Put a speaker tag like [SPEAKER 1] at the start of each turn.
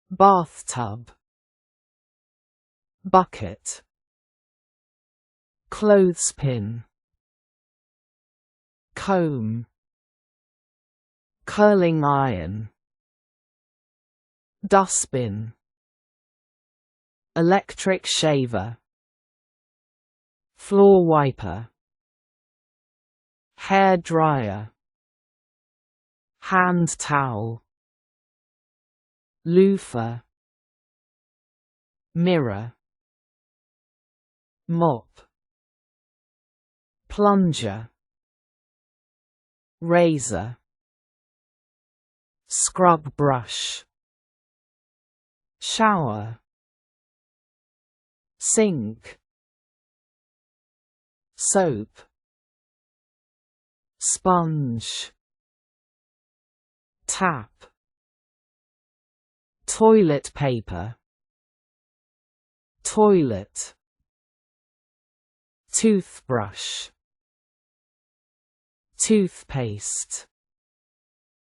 [SPEAKER 1] bathtub, bucket, clothespin, comb, curling iron, dustbin, electric shaver, floor wiper, hair dryer, hand towel, loofah, mirror, mop, plunger, razor, scrub brush, shower, sink, soap, sponge, tap, toilet paper, toilet, toothbrush, toothpaste.